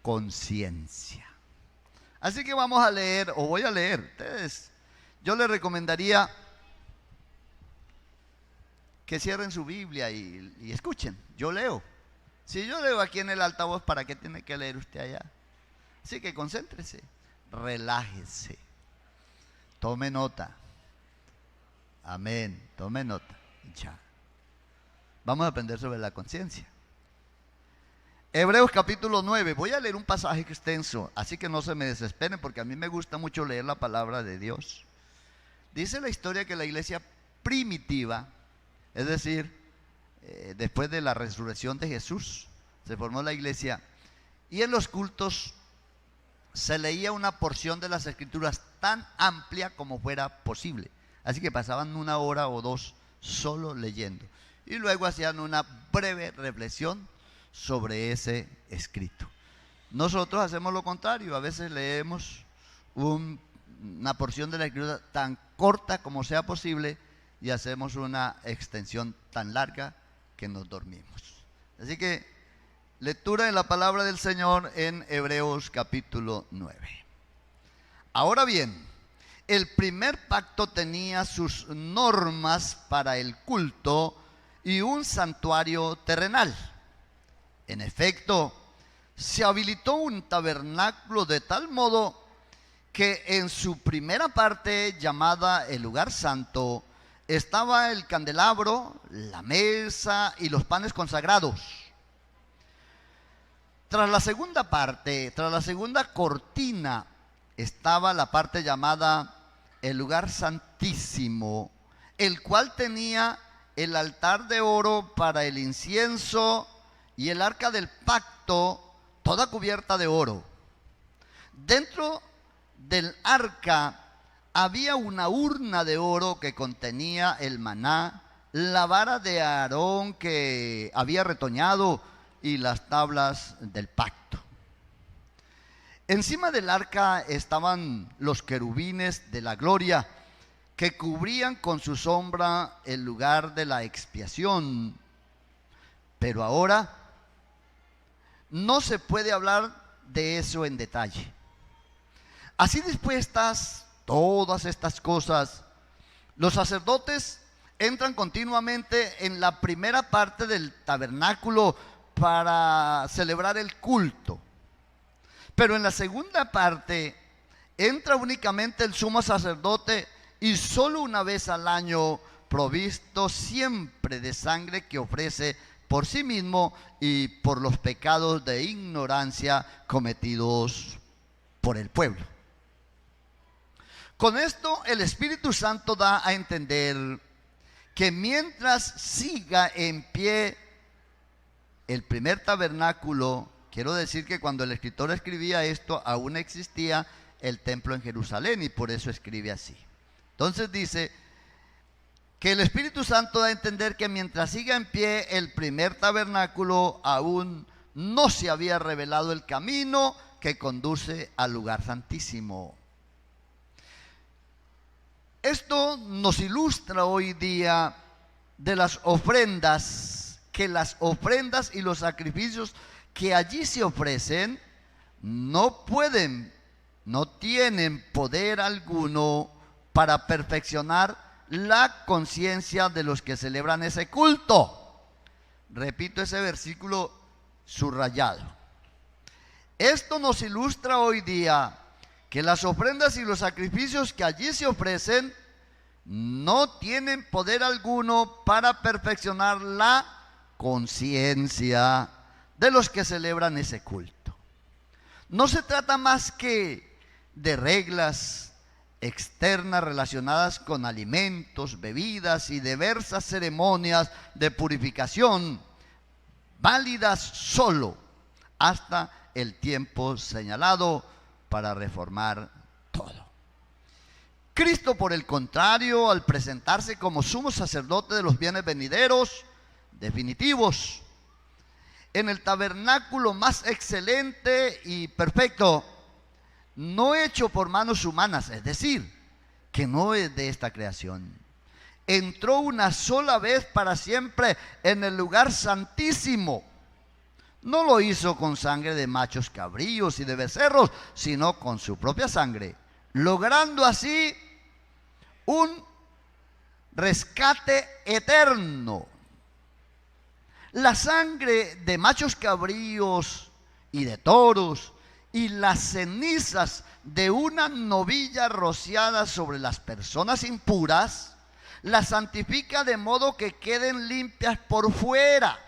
conciencia. Así que vamos a leer, o voy a leer. Yo les recomendaría que cierren su Biblia y escuchen. Yo leo. Si yo leo aquí en el altavoz, ¿para qué tiene que leer usted allá? Así que concéntrese, relájese, tome nota. Amén, tome nota. Ya. Vamos a aprender sobre la conciencia. Hebreos capítulo 9. Voy a leer un pasaje extenso, así que no se me desesperen porque a mí me gusta mucho leer la palabra de Dios. Dice la historia que la iglesia primitiva, es decir, después de la resurrección de Jesús, se formó la iglesia y en los cultos se leía una porción de las escrituras tan amplia como fuera posible. Así que pasaban 1 hora o 2 solo leyendo y luego hacían una breve reflexión sobre ese escrito. Nosotros hacemos lo contrario, a veces leemos una porción de la escritura tan corta como sea posible y hacemos una extensión tan larga que nos dormimos. Así que lectura de la palabra del Señor en Hebreos capítulo 9. Ahora bien, el primer pacto tenía sus normas para el culto y un santuario terrenal. En efecto, se habilitó un tabernáculo de tal modo que en su primera parte, llamada el lugar santo, estaba el candelabro, la mesa y los panes consagrados. Tras la segunda parte, tras la segunda cortina, estaba la parte llamada el lugar santísimo, el cual tenía el altar de oro para el incienso y el arca del pacto, toda cubierta de oro. Dentro del arca había una urna de oro que contenía el maná, la vara de Aarón que había retoñado y las tablas del pacto. Encima del arca estaban los querubines de la gloria que cubrían con su sombra el lugar de la expiación. Pero ahora no se puede hablar de eso en detalle. Así dispuestas todas estas cosas, los sacerdotes entran continuamente en la primera parte del tabernáculo para celebrar el culto. Pero en la segunda parte entra únicamente el sumo sacerdote y solo una vez al año, provisto siempre de sangre que ofrece por sí mismo y por los pecados de ignorancia cometidos por el pueblo. Con esto el Espíritu Santo da a entender que mientras siga en pie el primer tabernáculo, quiero decir que cuando el escritor escribía esto aún existía el templo en Jerusalén y por eso escribe así. Entonces dice que el Espíritu Santo da a entender que mientras siga en pie el primer tabernáculo aún no se había revelado el camino que conduce al lugar santísimo. Esto nos ilustra hoy día de las ofrendas, que las ofrendas y los sacrificios que allí se ofrecen no tienen poder alguno para perfeccionar la conciencia de los que celebran ese culto. Repito ese versículo subrayado. Esto nos ilustra hoy día que las ofrendas y los sacrificios que allí se ofrecen no tienen poder alguno para perfeccionar la conciencia de los que celebran ese culto. No se trata más que de reglas externas relacionadas con alimentos, bebidas y diversas ceremonias de purificación, válidas solo hasta el tiempo señalado para reformar todo. Cristo, por el contrario, al presentarse como sumo sacerdote de los bienes venideros definitivos, en el tabernáculo más excelente y perfecto, no hecho por manos humanas, es decir, que no es de esta creación, entró una sola vez para siempre en el lugar santísimo, no lo hizo con sangre de machos cabríos y de becerros, sino con su propia sangre, logrando así un rescate eterno. La sangre de machos cabríos y de toros y las cenizas de una novilla rociada sobre las personas impuras las santifica de modo que queden limpias por fuera.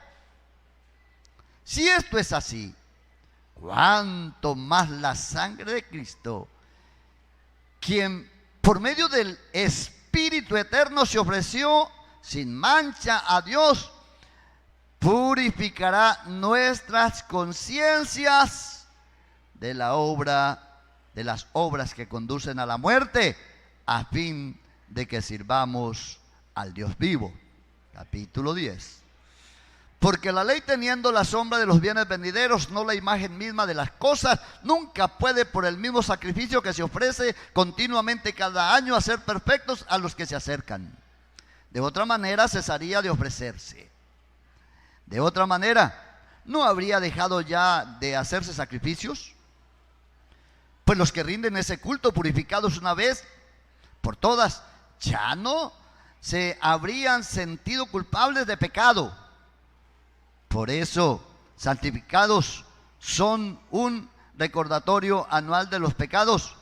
Si esto es así, ¿cuánto más la sangre de Cristo, quien por medio del Espíritu eterno se ofreció sin mancha a Dios, purificará nuestras conciencias de las obras que conducen a la muerte, a fin de que sirvamos al Dios vivo? Capítulo 10. Porque la ley, teniendo la sombra de los bienes venideros, no la imagen misma de las cosas, nunca puede por el mismo sacrificio que se ofrece continuamente cada año hacer perfectos a los que se acercan. De otra manera cesaría de ofrecerse. De otra manera, ¿no habría dejado ya de hacerse sacrificios? Pues los que rinden ese culto, purificados una vez por todas, ya no se habrían sentido culpables de pecado. Por eso, santificados son un recordatorio anual de los pecados,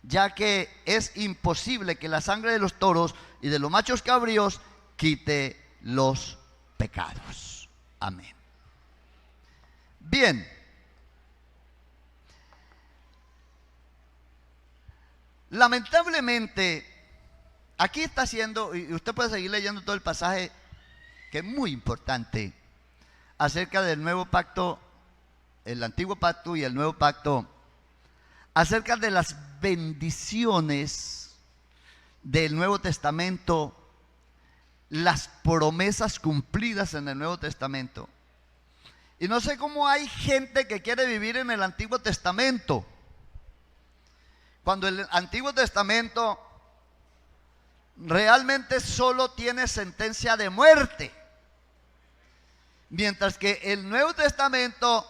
ya que es imposible que la sangre de los toros y de los machos cabríos quite los pecados. Amén. Bien. Lamentablemente, aquí está haciendo, y usted puede seguir leyendo todo el pasaje, que es muy importante, acerca del nuevo pacto, el antiguo pacto y el nuevo pacto, acerca de las bendiciones del Nuevo Testamento, las promesas cumplidas en el Nuevo Testamento. Y no sé cómo hay gente que quiere vivir en el Antiguo Testamento, cuando el Antiguo Testamento realmente solo tiene sentencia de muerte, mientras que el Nuevo Testamento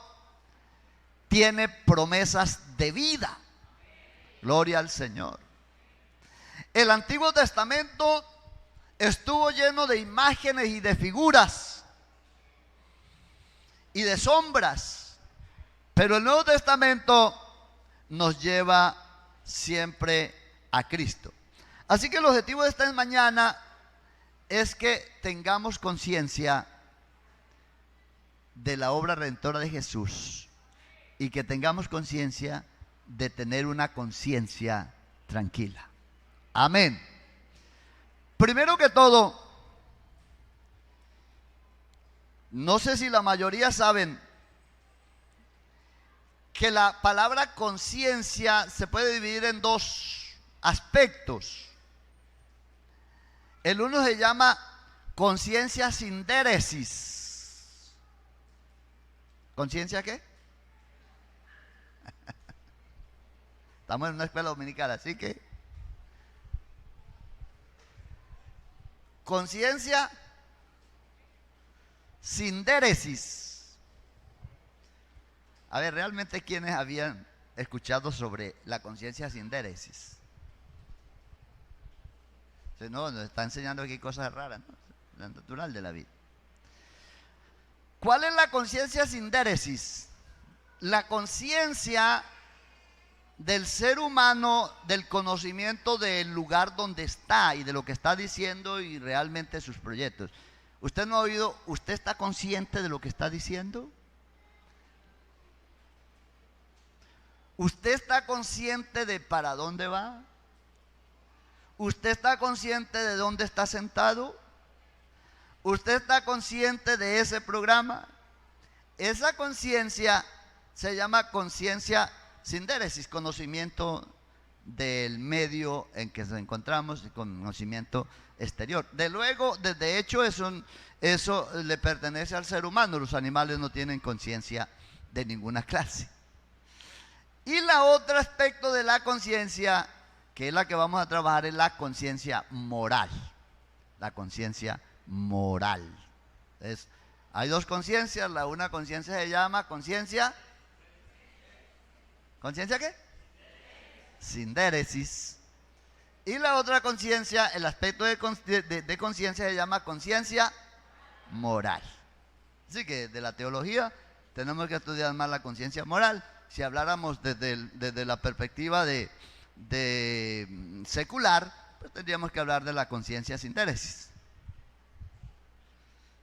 tiene promesas de vida. Gloria al Señor. El Antiguo Testamento estuvo lleno de imágenes y de figuras y de sombras, pero el Nuevo Testamento nos lleva siempre a Cristo. Así que el objetivo de esta mañana es que tengamos conciencia de la obra redentora de Jesús y que tengamos conciencia de tener una conciencia tranquila. Amén. Primero que todo, no sé si la mayoría saben que la palabra conciencia se puede dividir en dos aspectos. El uno se llama conciencia sindéresis. ¿Conciencia qué? Estamos en una escuela dominical, así que conciencia sindéresis. A ver, ¿realmente quiénes habían escuchado sobre la conciencia sindéresis? No, nos está enseñando aquí cosas raras, ¿no? Lo natural de la vida. ¿Cuál es la conciencia sindéresis? La conciencia del ser humano, del conocimiento del lugar donde está y de lo que está diciendo y realmente sus proyectos. ¿Usted no ha oído? ¿Usted está consciente de lo que está diciendo? ¿Usted está consciente de para dónde va? ¿Usted está consciente de dónde está sentado? ¿Usted está consciente de ese programa? Esa conciencia se llama conciencia sindéresis, conocimiento del medio en que nos encontramos y conocimiento exterior. De hecho, eso le pertenece al ser humano. Los animales no tienen conciencia de ninguna clase. Y la otro aspecto de la conciencia, que es la que vamos a trabajar, es la conciencia moral. La conciencia moral. Hay dos conciencias. La una conciencia se llama conciencia. ¿Conciencia qué? Sindéresis. Y la otra conciencia, el aspecto de conciencia se llama conciencia moral. Así que de la teología tenemos que estudiar más la conciencia moral. Si habláramos desde la perspectiva de secular, pues tendríamos que hablar de la conciencia sindéresis.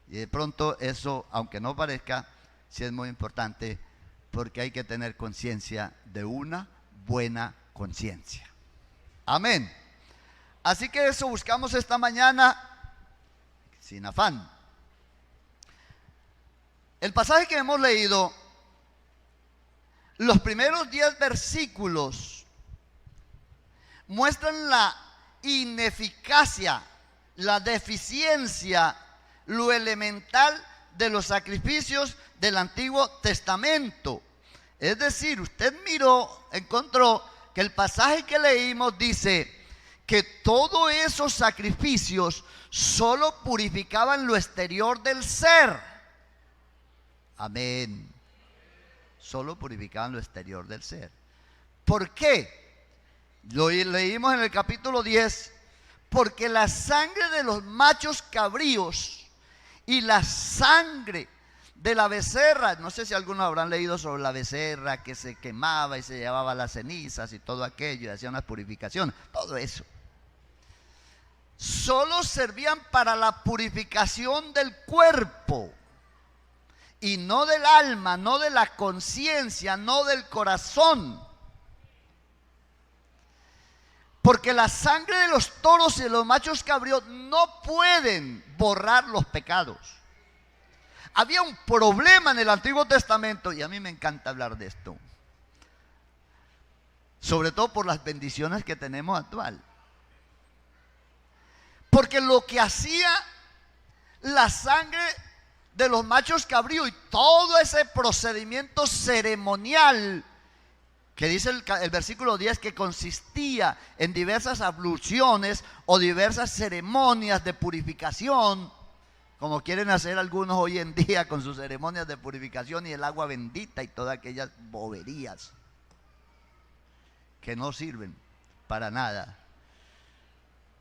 Y de pronto eso, aunque no parezca, sí es muy importante, porque hay que tener conciencia de una buena conciencia. Amén. Así que eso buscamos esta mañana sin afán. El pasaje que hemos leído, los primeros 10 versículos muestran la ineficacia, la deficiencia, lo elemental de los sacrificios del Antiguo Testamento. Es decir, usted encontró que el pasaje que leímos dice que todos esos sacrificios solo purificaban lo exterior del ser. Amén. Solo purificaban lo exterior del ser. ¿Por qué? Lo leímos en el capítulo 10. Porque la sangre de los machos cabríos y la sangre de la becerra, no sé si algunos habrán leído sobre la becerra que se quemaba y se llevaba las cenizas y todo aquello, y hacía una purificación, todo eso, solo servían para la purificación del cuerpo y no del alma, no de la conciencia, no del corazón. Porque la sangre de los toros y de los machos cabríos no pueden borrar los pecados. Había un problema en el Antiguo Testamento, y a mí me encanta hablar de esto, sobre todo por las bendiciones que tenemos actual. Porque lo que hacía la sangre de los machos cabríos y todo ese procedimiento ceremonial, que dice el versículo 10, que consistía en diversas abluciones o diversas ceremonias de purificación, como quieren hacer algunos hoy en día con sus ceremonias de purificación y el agua bendita y todas aquellas boberías que no sirven para nada.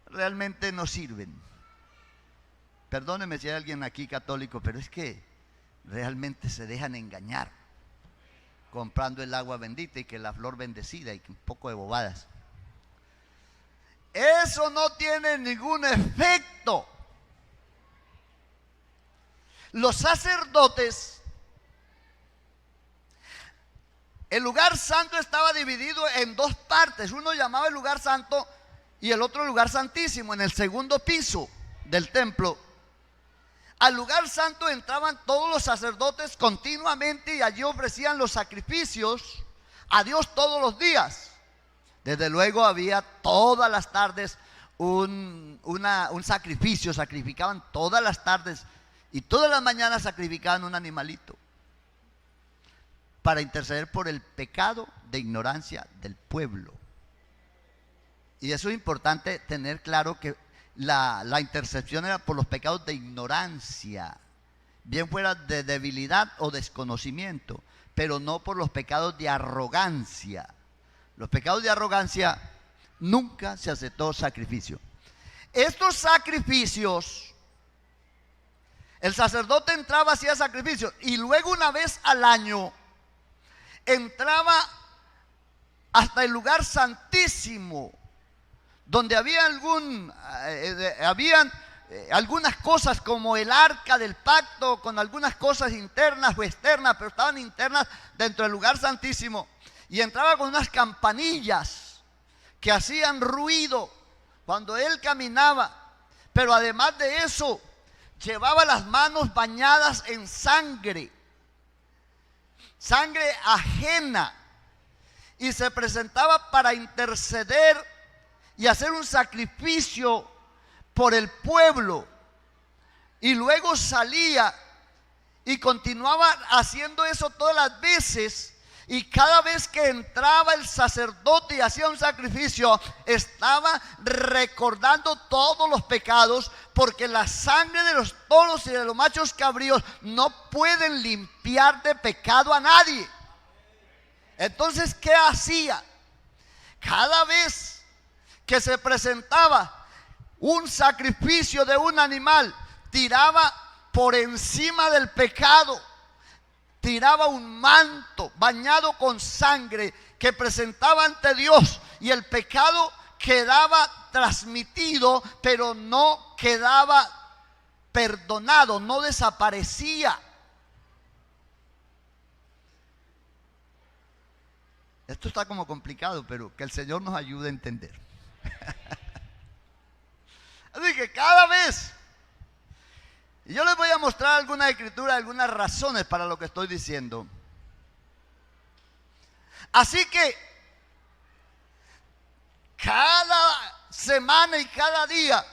Realmente no sirven. Perdóneme si hay alguien aquí católico, pero es que realmente se dejan engañar comprando el agua bendita y que la flor bendecida y que un poco de bobadas. Eso no tiene ningún efecto. Los sacerdotes, el lugar santo estaba dividido en dos partes. Uno llamaba el lugar santo y el otro lugar santísimo, en el segundo piso del templo. Al lugar santo entraban todos los sacerdotes continuamente y allí ofrecían los sacrificios a Dios todos los días. Desde luego había todas las tardes un sacrificio, sacrificaban todas las tardes y todas las mañanas sacrificaban un animalito para interceder por el pecado de ignorancia del pueblo. Y eso es importante tener claro, que la intercesión era por los pecados de ignorancia, bien fuera de debilidad o desconocimiento, pero no por los pecados de arrogancia. Los pecados de arrogancia nunca se aceptó sacrificio. Estos sacrificios, el sacerdote entraba, hacía sacrificios y luego una vez al año entraba hasta el lugar santísimo, donde había algunas cosas como el arca del pacto, con algunas cosas internas o externas, pero estaban internas dentro del lugar santísimo. Y entraba con unas campanillas que hacían ruido cuando él caminaba. Pero además de eso, llevaba las manos bañadas en sangre, sangre ajena, y se presentaba para interceder y hacer un sacrificio por el pueblo. Y luego salía y continuaba haciendo eso todas las veces. Y cada vez que entraba el sacerdote y hacía un sacrificio, estaba recordando todos los pecados, porque la sangre de los toros y de los machos cabríos no pueden limpiar de pecado a nadie. Entonces, ¿qué hacía? Cada vez que se presentaba un sacrificio de un animal, tiraba por encima del pecado, tiraba un manto bañado con sangre que presentaba ante Dios, y el pecado quedaba transmitido, pero no quedaba perdonado, no desaparecía. Esto está como complicado, pero que el Señor nos ayude a entender. Así que cada vez, y yo les voy a mostrar alguna escritura, algunas razones para lo que estoy diciendo. Así que cada semana y cada día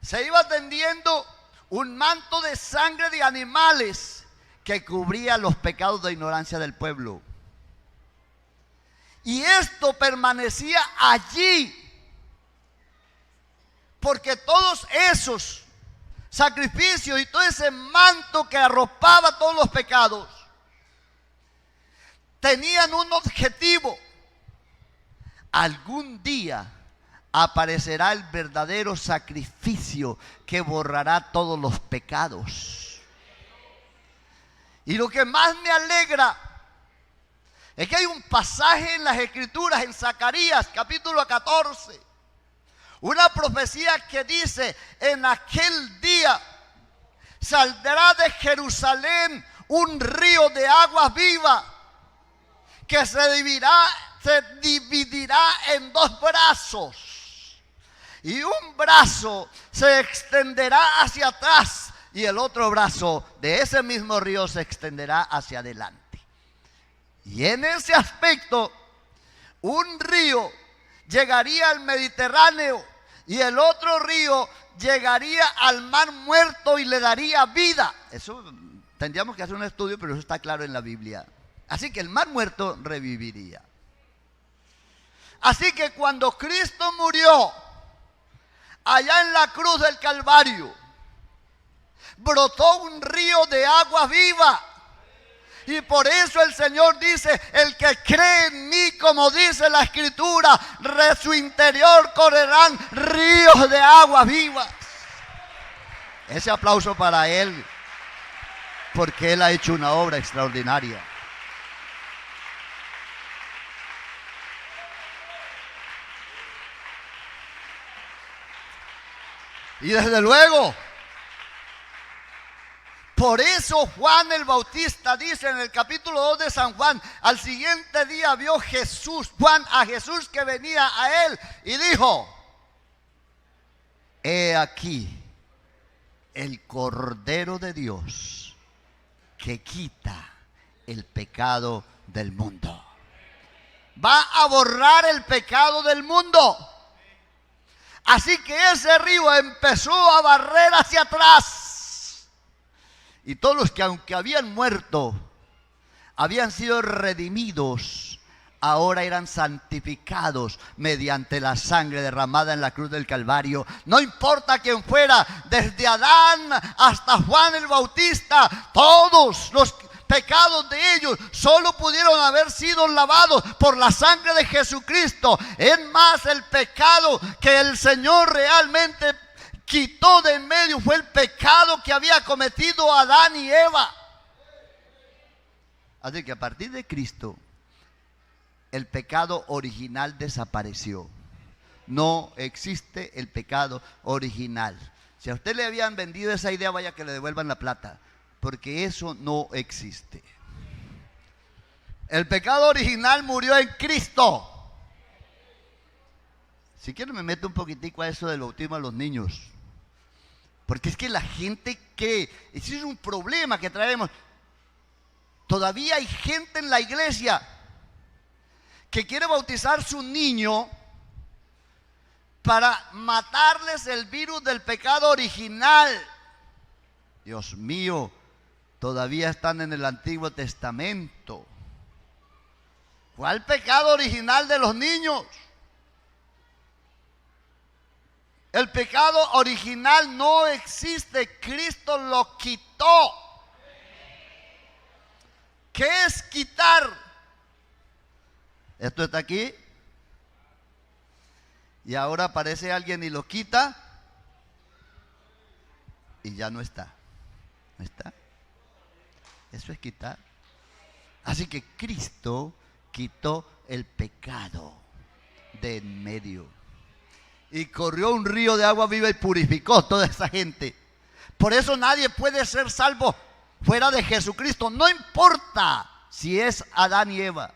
se iba tendiendo un manto de sangre de animales que cubría los pecados de ignorancia del pueblo. Y esto permanecía allí, porque todos esos sacrificios y todo ese manto que arropaba todos los pecados tenían un objetivo. Algún día aparecerá el verdadero sacrificio que borrará todos los pecados. Y lo que más me alegra es que hay un pasaje en las Escrituras, en Zacarías capítulo 14, una profecía que dice: en aquel día saldrá de Jerusalén un río de agua viva que se dividirá en dos brazos, y un brazo se extenderá hacia atrás y el otro brazo de ese mismo río se extenderá hacia adelante. Y en ese aspecto, un río llegaría al Mediterráneo y el otro río llegaría al Mar Muerto y le daría vida. Eso tendríamos que hacer un estudio, pero eso está claro en la Biblia. Así que el Mar Muerto reviviría. Así que cuando Cristo murió allá en la cruz del Calvario, brotó un río de agua viva. Y por eso el Señor dice: el que cree en mí, como dice la Escritura, de su interior correrán ríos de agua vivas. Ese aplauso para Él, porque Él ha hecho una obra extraordinaria. Y desde luego, por eso Juan el Bautista dice en el capítulo 2 de San Juan: al siguiente día vio Juan a Jesús que venía a él y dijo: he aquí el Cordero de Dios que quita el pecado del mundo. Va a borrar el pecado del mundo. Así que ese río empezó a barrer hacia atrás. Y todos los que, aunque habían muerto, habían sido redimidos, ahora eran santificados mediante la sangre derramada en la cruz del Calvario. No importa quién fuera, desde Adán hasta Juan el Bautista, todos los pecados de ellos solo pudieron haber sido lavados por la sangre de Jesucristo. Es más, el pecado que el Señor realmente quitó de en medio fue el pecado que había cometido Adán y Eva. Así que a partir de Cristo, el pecado original desapareció. No existe el pecado original. Si a usted le habían vendido esa idea, vaya que le devuelvan la plata, porque eso no existe. El pecado original murió en Cristo. Si quieren me meto un poquitico a eso del bautismo a los niños, porque es que la gente cree, ese es un problema que traemos. Todavía hay gente en la iglesia que quiere bautizar a su niño para matarles el virus del pecado original. Dios mío, todavía están en el Antiguo Testamento. ¿Cuál pecado original de los niños? El pecado original no existe, Cristo lo quitó. ¿Qué es quitar? Esto está aquí y ahora aparece alguien y lo quita y ya no está. ¿No está? Eso es quitar. Así que Cristo quitó el pecado de en medio y corrió un río de agua viva y purificó toda esa gente. Por eso nadie puede ser salvo fuera de Jesucristo, no importa si es Adán y Eva.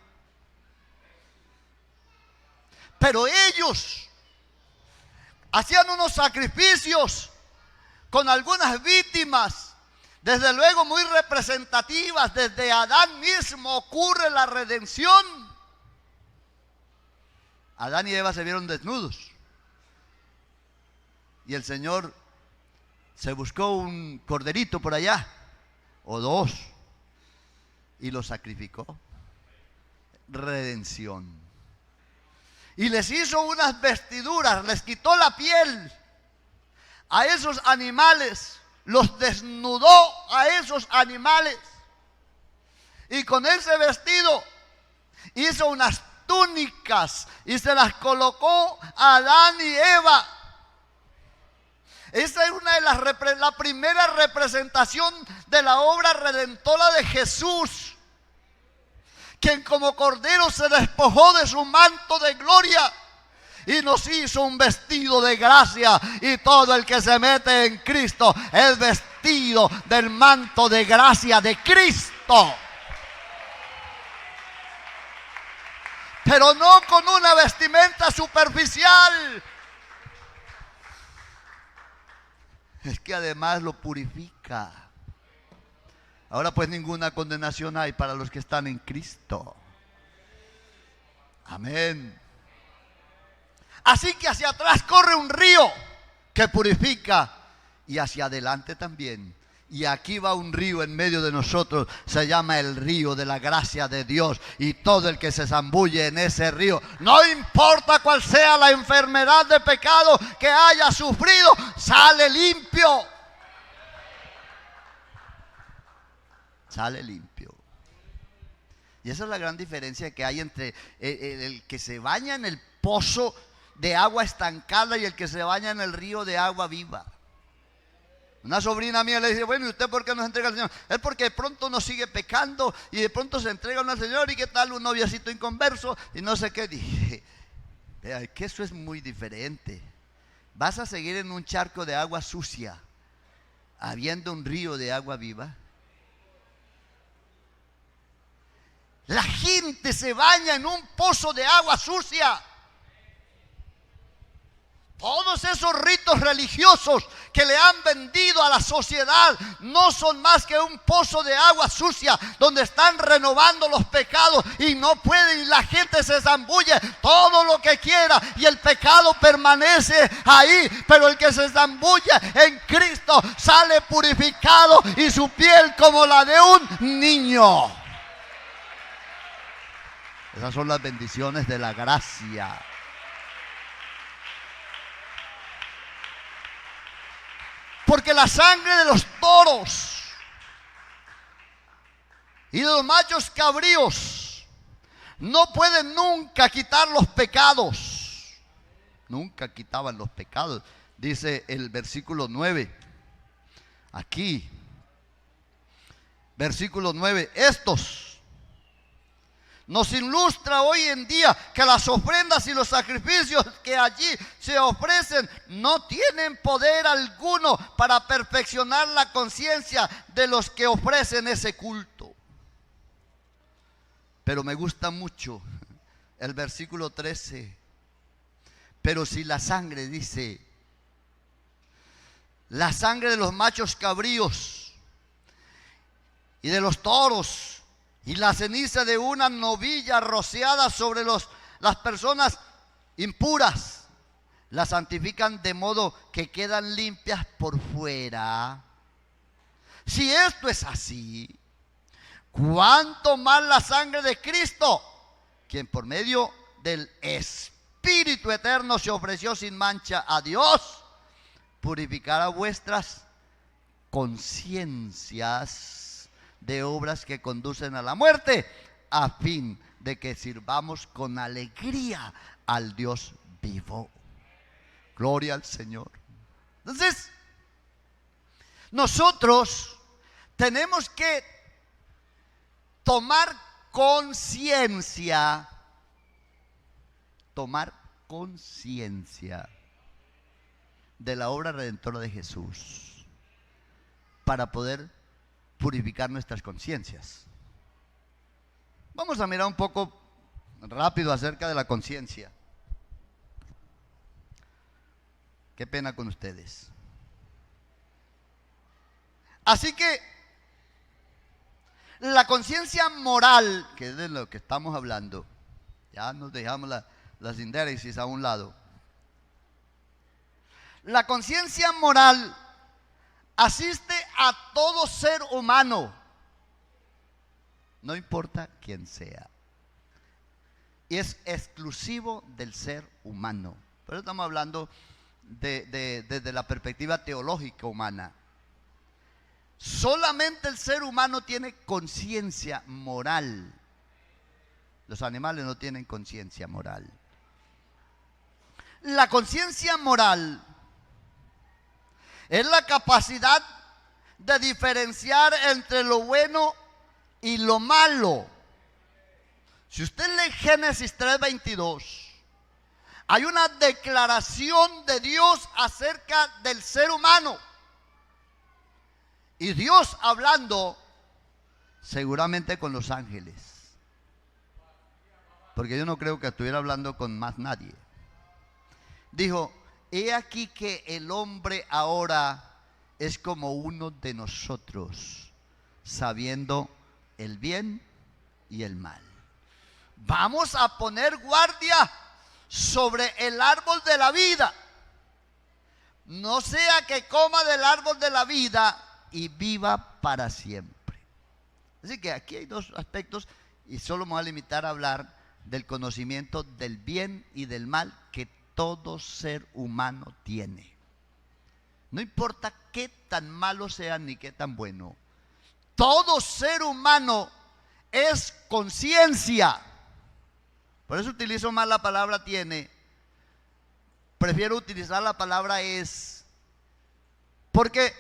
Pero ellos hacían unos sacrificios con algunas víctimas, desde luego muy representativas. Desde Adán mismo ocurre la redención. Adán y Eva se vieron desnudos y el Señor se buscó un corderito por allá o dos y lo sacrificó. Redención. Y les hizo unas vestiduras, les quitó la piel a esos animales, los desnudó a esos animales y con ese vestido hizo unas túnicas y se las colocó a Adán y Eva. Esa es una de la primera representación de la obra redentora de Jesús, quien como cordero se despojó de su manto de gloria y nos hizo un vestido de gracia. Y todo el que se mete en Cristo es vestido del manto de gracia de Cristo. Pero no con una vestimenta superficial. Es que además lo purifica. Ahora pues ninguna condenación hay para los que están en Cristo. Amén. Así que hacia atrás corre un río que purifica y hacia adelante también. Y aquí va un río en medio de nosotros, se llama el río de la gracia de Dios. Y todo el que se zambulle en ese río, no importa cuál sea la enfermedad de pecado que haya sufrido, sale limpio. Sale limpio. Y esa es la gran diferencia que hay entre el que se baña en el pozo de agua estancada y el que se baña en el río de agua viva. Una sobrina mía le dice: bueno, ¿y usted por qué nos entrega al Señor? Es porque de pronto uno sigue pecando y de pronto se entrega al Señor. ¿Y qué tal un noviecito inconverso? Y no sé qué. Dije, vea, que eso es muy diferente. ¿Vas a seguir en un charco de agua sucia habiendo un río de agua viva? La gente se baña en un pozo de agua sucia. Todos esos ritos religiosos que le han vendido a la sociedad no son más que un pozo de agua sucia donde están renovando los pecados y no pueden, y la gente se zambulle todo lo que quiera y el pecado permanece ahí. Pero el que se zambulle en Cristo sale purificado y su piel como la de un niño. Esas son las bendiciones de la gracia. Porque la sangre de los toros y de los machos cabríos no puede nunca quitar los pecados. Nunca quitaban los pecados. Dice el versículo 9. Aquí. Versículo 9. Estos nos ilustra hoy en día que las ofrendas y los sacrificios que allí se ofrecen no tienen poder alguno para perfeccionar la conciencia de los que ofrecen ese culto. Pero me gusta mucho el versículo 13. Pero si la sangre, dice, la sangre de los machos cabríos y de los toros y la ceniza de una novilla rociada sobre las personas impuras, las santifican de modo que quedan limpias por fuera. Si esto es así, ¿cuánto más la sangre de Cristo, quien por medio del Espíritu eterno se ofreció sin mancha a Dios, purificará vuestras conciencias de obras que conducen a la muerte, a fin de que sirvamos con alegría al Dios vivo. Gloria al Señor. Entonces, nosotros tenemos que tomar conciencia de la obra redentora de Jesús para poder purificar nuestras conciencias. Vamos a mirar un poco rápido acerca de la conciencia. Qué pena con ustedes. Así que la conciencia moral, que es de lo que estamos hablando, ya nos dejamos las indéresis a un lado. La conciencia moral asiste a todo ser humano, no importa quién sea. Y es exclusivo del ser humano. Pero estamos hablando desde la perspectiva teológica humana. Solamente el ser humano tiene conciencia moral. Los animales no tienen conciencia moral. La conciencia moral es la capacidad de diferenciar entre lo bueno y lo malo. Si usted lee Génesis 3:22, hay una declaración de Dios acerca del ser humano. Y Dios hablando seguramente con los ángeles, porque yo no creo que estuviera hablando con más nadie. Dijo: he aquí que el hombre ahora es como uno de nosotros, sabiendo el bien y el mal. Vamos a poner guardia sobre el árbol de la vida, no sea que coma del árbol de la vida y viva para siempre. Así que aquí hay dos aspectos y solo me voy a limitar a hablar del conocimiento del bien y del mal que todo ser humano tiene. No importa qué tan malo sea ni qué tan bueno, todo ser humano es conciencia. Por eso utilizo más la palabra tiene, prefiero utilizar la palabra es, porque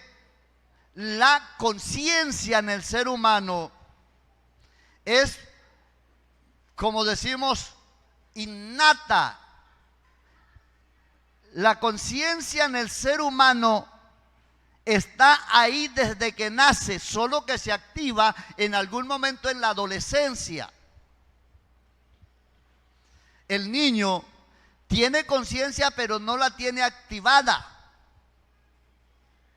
la conciencia en el ser humano es, como decimos, innata. La conciencia en el ser humano está ahí desde que nace, solo que se activa en algún momento en la adolescencia. El niño tiene conciencia, pero no la tiene activada.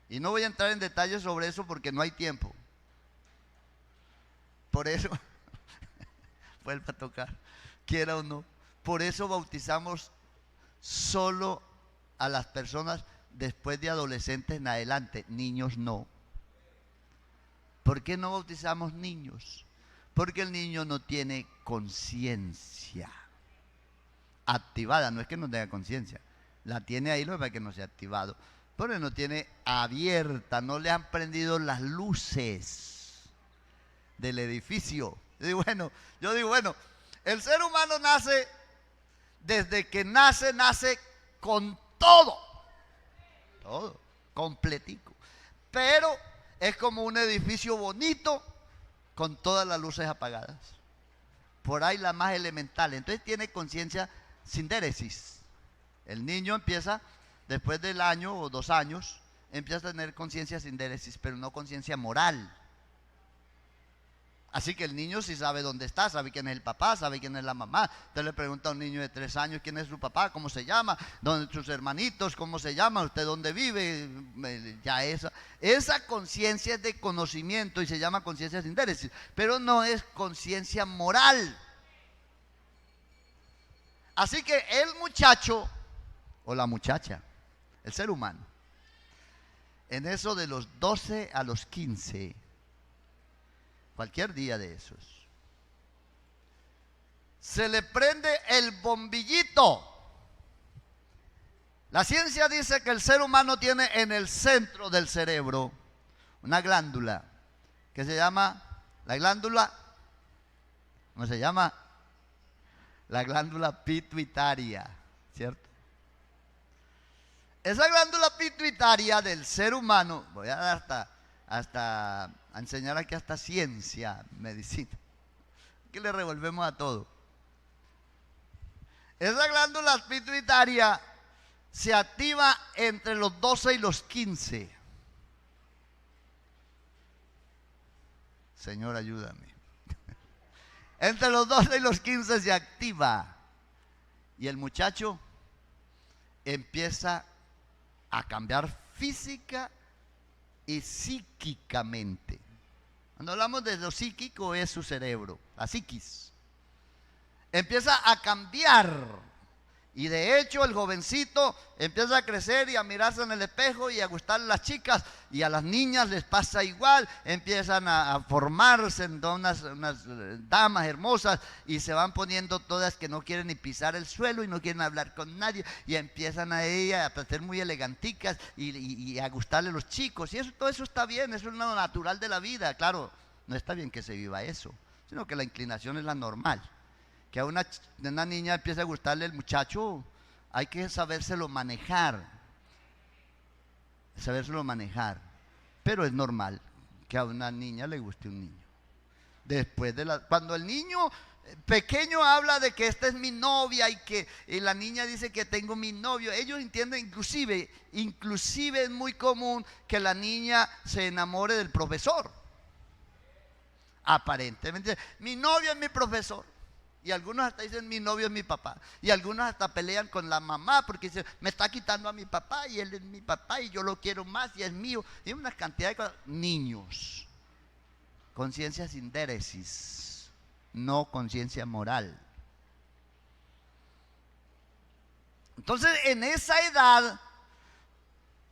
Y no voy a entrar en detalles sobre eso porque no hay tiempo. Por eso, vuelve a tocar, quiera o no. Por eso bautizamos solo a las personas después de adolescentes en adelante, niños no. ¿Por qué no bautizamos niños? Porque el niño no tiene conciencia activada. No es que no tenga conciencia, la tiene ahí, lo que pasa es que no se ha activado, pero no tiene abierta, no le han prendido las luces del edificio. Yo digo, bueno, el ser humano nace, desde que nace con todo, completico, pero es como un edificio bonito con todas las luces apagadas, por ahí la más elemental. Entonces tiene conciencia sindéresis. El niño empieza, después del año o 2 años, empieza a tener conciencia sindéresis, pero no conciencia moral. Así que el niño sí sabe dónde está, sabe quién es el papá, sabe quién es la mamá. Usted le pregunta a un niño de 3 años quién es su papá, cómo se llama, dónde sus hermanitos, cómo se llama, usted dónde vive. Ya esa conciencia es de conocimiento y se llama conciencia sindéresis, pero no es conciencia moral. Así que el muchacho o la muchacha, el ser humano, en eso de los 12 a los 15, cualquier día de esos, se le prende el bombillito La ciencia dice que el ser humano tiene en el centro del cerebro una glándula que se llama, la glándula, ¿cómo se llama? La glándula pituitaria, ¿cierto? Esa glándula pituitaria del ser humano, voy a dar hasta a enseñar aquí hasta ciencia, medicina, que le revolvemos a todo. Esa glándula pituitaria se activa entre los 12 y los 15. Señor, ayúdame. Entre los 12 y los 15 se activa. Y el muchacho empieza a cambiar física y psíquicamente. Cuando hablamos de lo psíquico es su cerebro, la psiquis. Empieza a cambiar. Y de hecho el jovencito empieza a crecer y a mirarse en el espejo y a gustarle a las chicas, y a las niñas les pasa igual, empiezan a formarse en unas damas hermosas y se van poniendo todas que no quieren ni pisar el suelo y no quieren hablar con nadie, y empiezan a ellas a ser muy eleganticas y a gustarle a los chicos, y eso, todo eso está bien, eso es lo natural de la vida. Claro, no está bien que se viva eso, sino que la inclinación es la normal. Que a una niña empieza a gustarle el muchacho, hay que sabérselo manejar. Pero es normal que a una niña le guste un niño. Cuando el niño pequeño habla de que esta es mi novia y la niña dice que tengo mi novio, ellos entienden, inclusive es muy común que la niña se enamore del profesor. Aparentemente, mi novio es mi profesor. Y algunos hasta dicen mi novio es mi papá. Y algunos hasta pelean con la mamá porque dicen me está quitando a mi papá y él es mi papá y yo lo quiero más y es mío. Y una cantidad de cosas. Niños, conciencia sin déresis, no conciencia moral. Entonces en esa edad,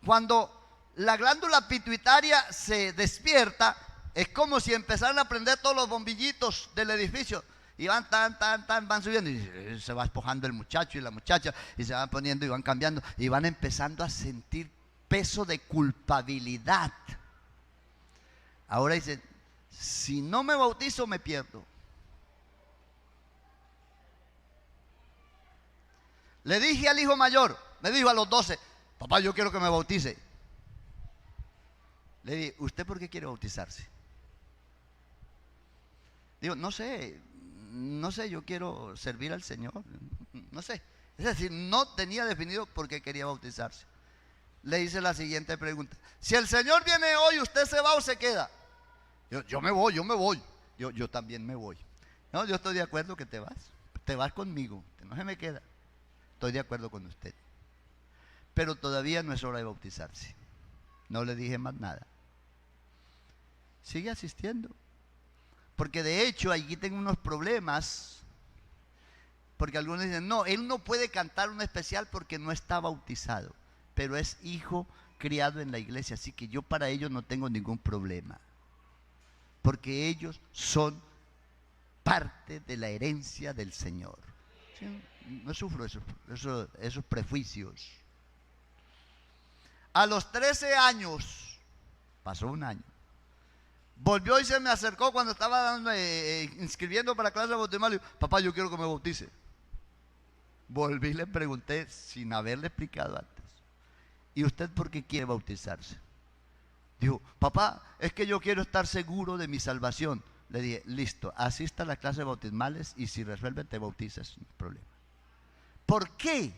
cuando la glándula pituitaria se despierta, es como si empezaran a prender todos los bombillitos del edificio. Y van van subiendo y se va despojando el muchacho y la muchacha y se van poniendo y van cambiando y van empezando a sentir peso de culpabilidad. Ahora dicen, si no me bautizo me pierdo. Le dije al hijo mayor, me dijo a los 12, papá, yo quiero que me bautice. Le dije, ¿usted por qué quiere bautizarse? Digo, no sé, yo quiero servir al Señor, no sé. Es decir, no tenía definido por qué quería bautizarse. Le hice la siguiente pregunta: si el Señor viene hoy, ¿usted se va o se queda? Yo me voy. Yo también me voy. No, yo estoy de acuerdo que te vas conmigo, que no se me queda. Estoy de acuerdo con usted. Pero todavía no es hora de bautizarse. No le dije más nada. Sigue asistiendo. Porque de hecho allí tengo unos problemas, porque algunos dicen, no, él no puede cantar un especial porque no está bautizado, pero es hijo criado en la iglesia, así que yo para ellos no tengo ningún problema, porque ellos son parte de la herencia del Señor. ¿Sí? No sufro esos prejuicios. A los 13 años, pasó un año, volvió y se me acercó cuando estaba inscribiendo para clase de bautismal. Y dijo, papá, yo quiero que me bautice. Volví y le pregunté sin haberle explicado antes, ¿y usted por qué quiere bautizarse? Dijo, papá, es que yo quiero estar seguro de mi salvación. Le dije, listo, asista a la clase de bautismales y si resuelve te bautizas, no hay problema. ¿Por qué?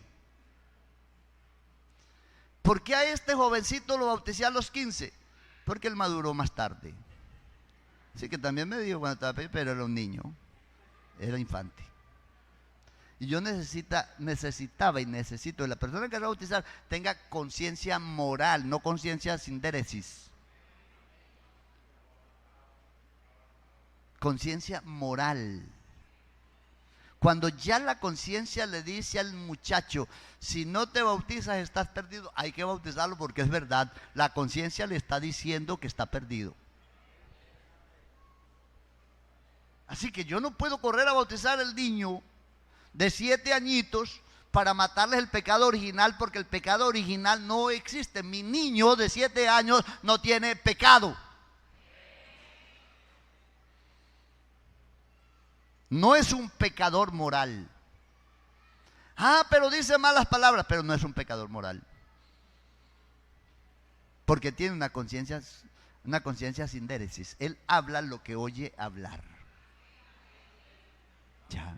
¿Por qué a este jovencito lo bauticé a los 15? Porque él maduró más tarde. Así que también me dijo cuando estaba pequeño, pero era un niño, era infante. Y yo necesitaba y necesito que la persona que va a bautizar tenga conciencia moral, no conciencia sin déresis. Conciencia moral. Cuando ya la conciencia le dice al muchacho, si no te bautizas estás perdido, hay que bautizarlo porque es verdad. La conciencia le está diciendo que está perdido. Así que yo no puedo correr a bautizar al niño de 7 añitos para matarles el pecado original, porque el pecado original no existe. Mi niño de 7 años no tiene pecado. No es un pecador moral. Pero dice malas palabras, pero no es un pecador moral. Porque tiene una conciencia sin déresis. Él habla lo que oye hablar. Ya.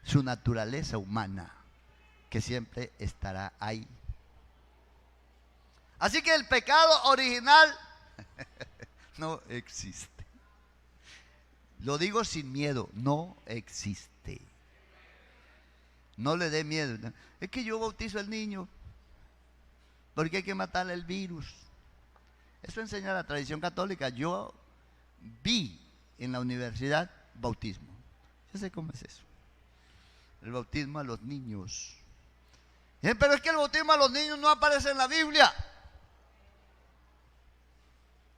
Su naturaleza humana, que siempre estará ahí. Así que el pecado original no existe. Lo digo sin miedo, no existe. No le dé miedo. Es que yo bautizo al niño porque hay que matarle el virus. Eso enseña la tradición católica. Yo vi en la universidad bautismo. Yo sé cómo es eso. El bautismo a los niños. Pero es que el bautismo a los niños no aparece en la Biblia.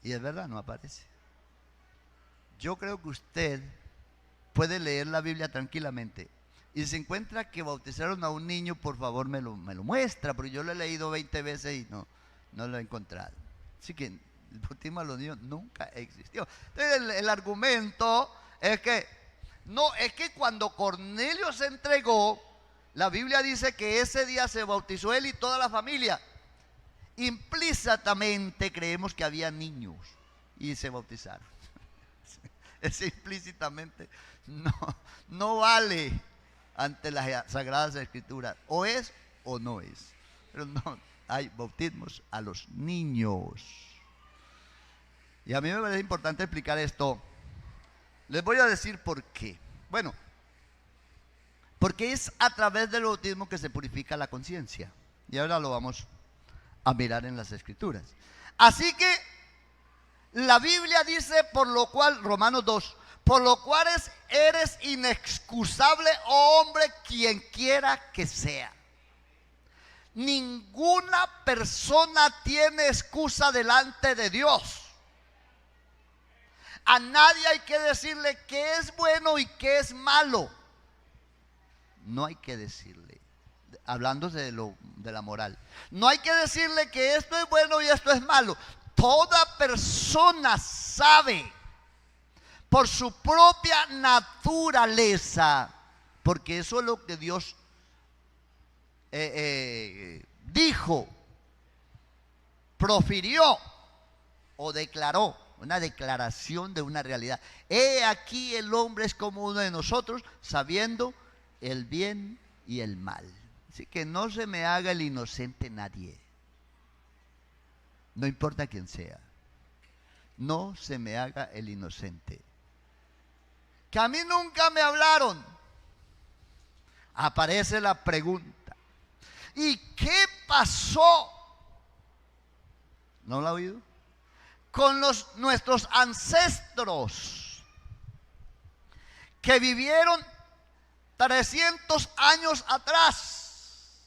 Y es verdad, no aparece. Yo creo que usted puede leer la Biblia tranquilamente. Y si se encuentra que bautizaron a un niño, por favor me lo muestra, porque yo lo he leído 20 veces y no lo he encontrado. Así que el bautismo a los niños nunca existió. Entonces el argumento es que cuando Cornelio se entregó, la Biblia dice que ese día se bautizó él y toda la familia. Implícitamente creemos que había niños y se bautizaron. Ese implícitamente no vale ante las Sagradas Escrituras. O es o no es. Pero no hay bautismos a los niños. Y a mí me parece importante explicar esto. Les voy a decir por qué. Bueno, porque es a través del bautismo que se purifica la conciencia. Y ahora lo vamos a mirar en las Escrituras. Así que la Biblia dice, por lo cual, Romanos 2, por lo cual eres inexcusable, oh hombre, quien quiera que sea. Ninguna persona tiene excusa delante de Dios. A nadie hay que decirle qué es bueno y qué es malo. No hay que decirle, hablando de la moral. No hay que decirle que esto es bueno y esto es malo. Toda persona sabe por su propia naturaleza, porque eso es lo que Dios dijo, profirió o declaró, una declaración de una realidad. He aquí el hombre es como uno de nosotros, sabiendo el bien y el mal. Así que no se me haga el inocente nadie. No importa quién sea. No se me haga el inocente. Que a mí nunca me hablaron. Aparece la pregunta: ¿y qué pasó? ¿No lo ha oído? Con nuestros ancestros que vivieron 300 años atrás.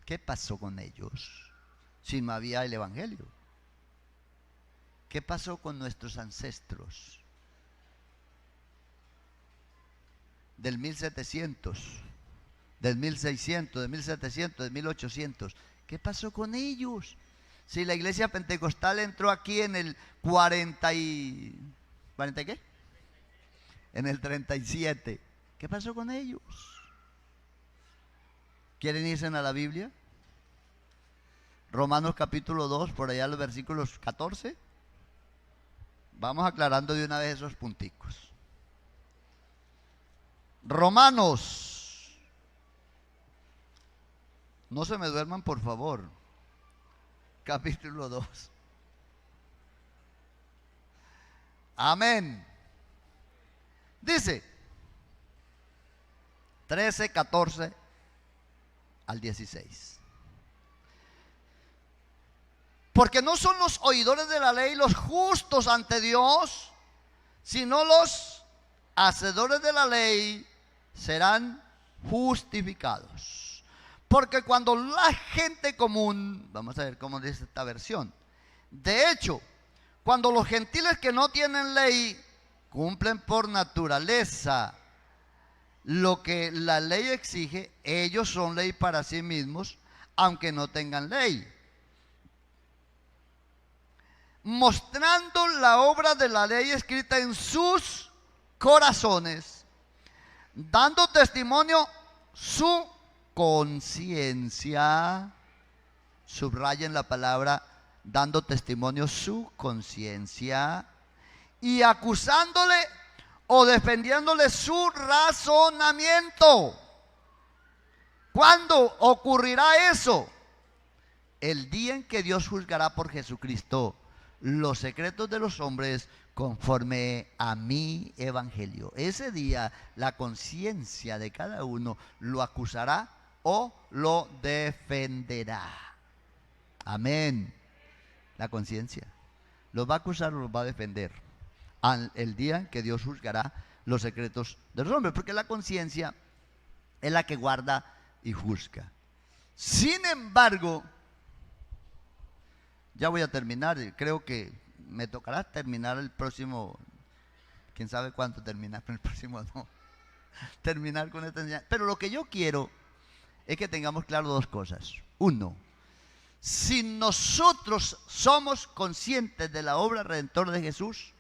¿Qué pasó con ellos? Si no había el Evangelio. ¿Qué pasó con nuestros ancestros? Del 1700, del 1600, del 1700, del 1800. ¿Qué pasó con ellos? Si la iglesia pentecostal entró aquí en el 40 y... ¿40 qué? En el 37. ¿Qué pasó con ellos? ¿Quieren irse a la Biblia? Romanos capítulo 2, por allá los versículos 14. Vamos aclarando de una vez esos punticos. Romanos. No se me duerman, por favor. Capítulo 2. Amén. Dice 13, 14 al 16. Porque no son los oidores de la ley los justos ante Dios, sino los hacedores de la ley serán justificados. Porque cuando la gente común, vamos a ver cómo dice esta versión, de hecho, cuando los gentiles que no tienen ley cumplen por naturaleza lo que la ley exige, ellos son ley para sí mismos, aunque no tengan ley. Mostrando la obra de la ley escrita en sus corazones, dando testimonio su conciencia. Subrayen la palabra dando testimonio su conciencia, y acusándole o defendiéndole su razonamiento. ¿Cuándo ocurrirá eso? El día en que Dios juzgará por Jesucristo los secretos de los hombres conforme a mi evangelio. Ese día la conciencia de cada uno lo acusará o lo defenderá. Amén. La conciencia los va a acusar o los va a defender el día en que Dios juzgará los secretos de los hombres, porque la conciencia es la que guarda y juzga. Sin embargo, ya voy a terminar, creo que me tocará terminar el próximo, quién sabe cuánto terminar, pero el próximo no, terminar con esta enseñanza. Pero lo que yo quiero es que tengamos claro dos cosas. Uno, si nosotros somos conscientes de la obra redentora de Jesús,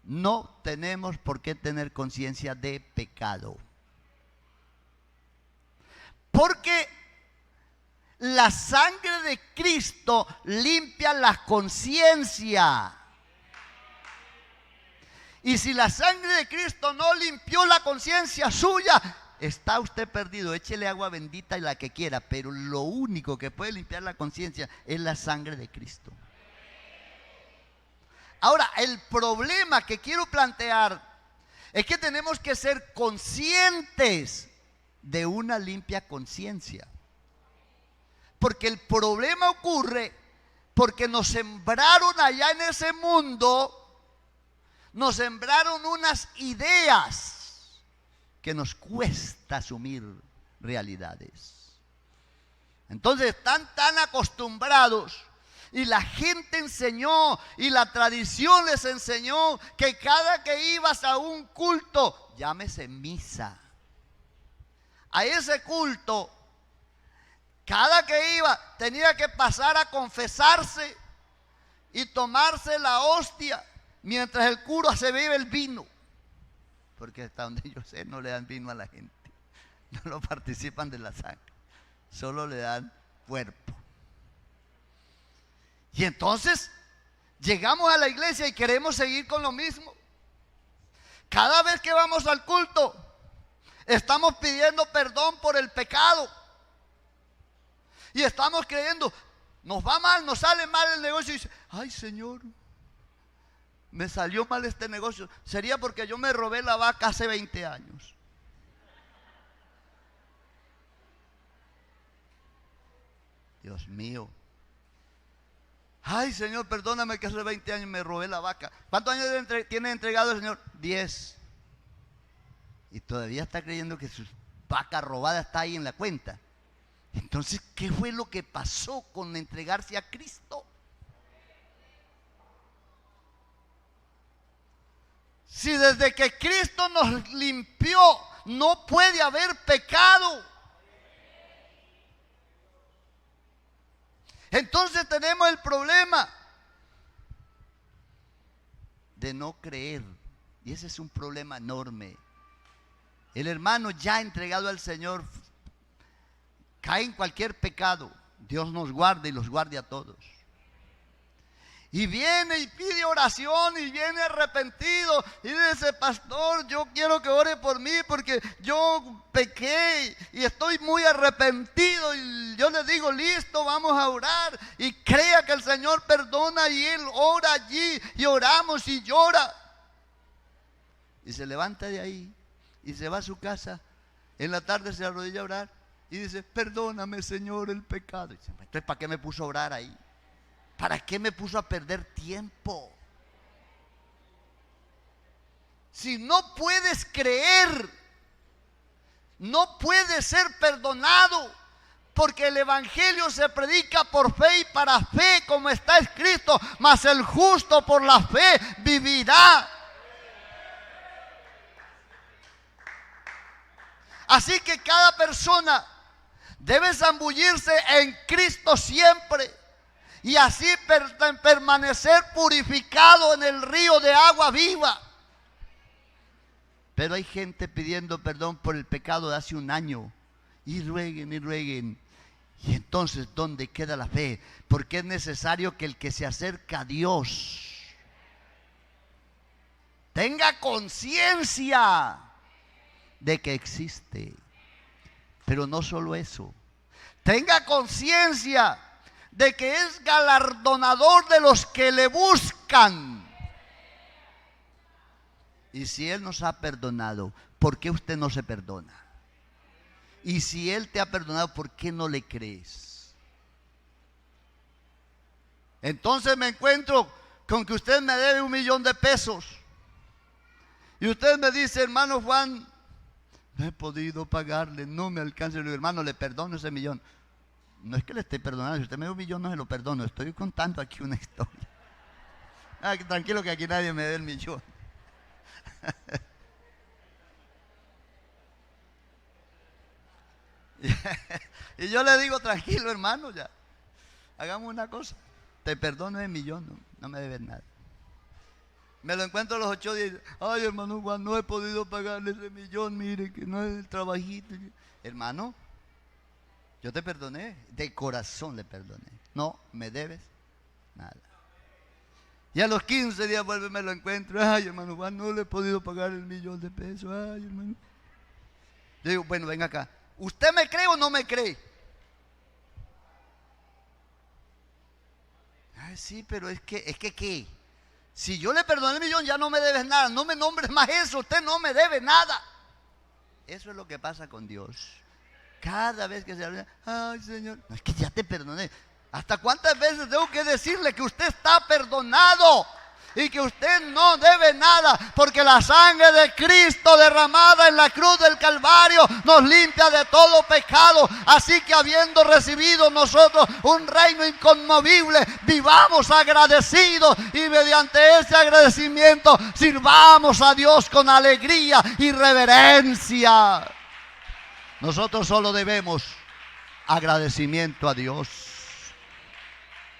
no tenemos por qué tener conciencia de pecado. Porque la sangre de Cristo limpia la conciencia. Y si la sangre de Cristo no limpió la conciencia suya, está usted perdido. Échele agua bendita y la que quiera, pero lo único que puede limpiar la conciencia es la sangre de Cristo. Ahora, el problema que quiero plantear es que tenemos que ser conscientes de una limpia conciencia. Porque el problema ocurre porque nos sembraron allá en ese mundo, nos sembraron unas ideas que nos cuesta asumir realidades. Entonces están tan acostumbrados, y la gente enseñó y la tradición les enseñó que cada que ibas a un culto, llámese misa, a ese culto, cada que iba tenía que pasar a confesarse y tomarse la hostia mientras el cura se bebe el vino. Porque hasta donde yo sé no le dan vino a la gente, no lo participan de la sangre, solo le dan cuerpo. Y entonces llegamos a la iglesia y queremos seguir con lo mismo. Cada vez que vamos al culto estamos pidiendo perdón por el pecado. Y estamos creyendo, nos va mal, nos sale mal el negocio. Y dice, ay Señor, me salió mal este negocio. Sería porque yo me robé la vaca hace 20 años. Dios mío. Ay Señor, perdóname que hace 20 años me robé la vaca. ¿Cuántos años tiene entregado el Señor? 10. Y todavía está creyendo que su vaca robada está ahí en la cuenta. Entonces, ¿qué fue lo que pasó con entregarse a Cristo? Si desde que Cristo nos limpió no puede haber pecado, entonces tenemos el problema de no creer. Y ese es un problema enorme. El hermano ya entregado al Señor cae en cualquier pecado. Dios nos guarde y los guarde a todos. Y viene y pide oración y viene arrepentido y dice, pastor, yo quiero que ore por mí porque yo pequé y estoy muy arrepentido. Y yo le digo, listo, vamos a orar. Y crea que el Señor perdona y Él ora allí y oramos y llora. Y se levanta de ahí y se va a su casa. En la tarde se arrodilla a orar y dice, perdóname Señor el pecado. Y dice, entonces ¿para qué me puso a orar ahí? ¿Para qué me puso a perder tiempo? Si no puedes creer, no puedes ser perdonado, porque el evangelio se predica por fe y para fe, como está escrito, mas el justo por la fe vivirá. Así que cada persona debe zambullirse en Cristo siempre y así permanecer purificado en el río de agua viva. Pero hay gente pidiendo perdón por el pecado de hace un año y rueguen y rueguen. Y entonces, ¿dónde queda la fe? Porque es necesario que el que se acerca a Dios tenga conciencia de que existe. Pero no solo eso, tenga conciencia de que es galardonador de los que le buscan. Y si Él nos ha perdonado, ¿por qué usted no se perdona? Y si Él te ha perdonado, ¿por qué no le crees? Entonces me encuentro con que usted me debe 1,000,000 de pesos. Y usted me dice, hermano Juan, no he podido pagarle, no me alcanza. Le digo, hermano, le perdono ese 1,000,000. No es que le esté perdonando, si usted me da 1,000,000 no se lo perdono. Estoy contando aquí una historia. Tranquilo que aquí nadie me dé el 1,000,000. Y yo le digo, tranquilo hermano, ya, hagamos una cosa, te perdono el 1,000,000, no me debes nada. Me lo encuentro a los 8 días, ay hermano Juan, no he podido pagarle ese 1,000,000, mire que no es el trabajito. Hermano, yo te perdoné, de corazón le perdoné, no me debes nada. Y a los 15 días vuelve y me lo encuentro, ay hermano Juan, no le he podido pagar el 1,000,000 de pesos, ay hermano. Yo digo, bueno, venga acá, ¿usted me cree o no me cree? Ay, sí, pero es que ¿qué? Si yo le perdoné el 1,000,000 ya no me debes nada, no me nombres más eso, usted no me debe nada. Eso es lo que pasa con Dios. Cada vez que se habla, ay Señor, no es que ya te perdoné. ¿Hasta cuántas veces tengo que decirle que usted está perdonado? Y que usted no debe nada, porque la sangre de Cristo derramada en la cruz del Calvario nos limpia de todo pecado. Así que habiendo recibido nosotros un reino inconmovible, vivamos agradecidos y mediante ese agradecimiento sirvamos a Dios con alegría y reverencia. Nosotros solo debemos agradecimiento a Dios,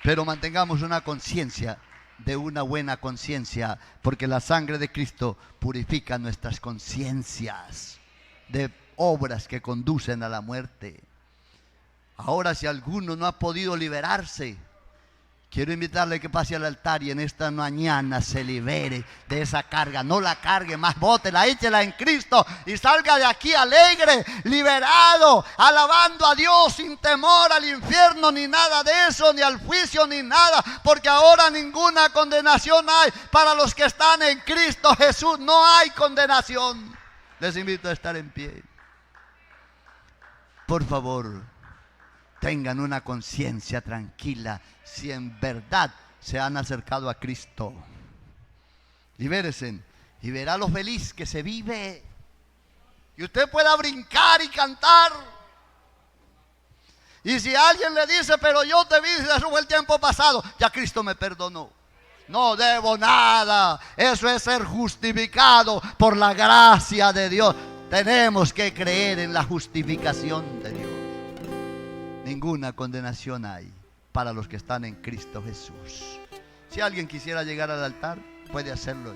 pero mantengamos una conciencia de una buena conciencia, porque la sangre de Cristo purifica nuestras conciencias de obras que conducen a la muerte. Ahora, si alguno no ha podido liberarse, quiero invitarle que pase al altar y en esta mañana se libere de esa carga. No la cargue más, bótela, échela en Cristo y salga de aquí alegre, liberado, alabando a Dios sin temor al infierno, ni nada de eso, ni al juicio, ni nada, porque ahora ninguna condenación hay para los que están en Cristo Jesús. No hay condenación. Les invito a estar en pie. Por favor, tengan una conciencia tranquila si en verdad se han acercado a Cristo. Libérese y verá lo feliz que se vive. Y usted pueda brincar y cantar. Y si alguien le dice, pero yo te vi, eso fue el tiempo pasado, ya Cristo me perdonó. No debo nada. Eso es ser justificado por la gracia de Dios. Tenemos que creer en la justificación de Dios. Ninguna condenación hay para los que están en Cristo Jesús. Si alguien quisiera llegar al altar, puede hacerlo.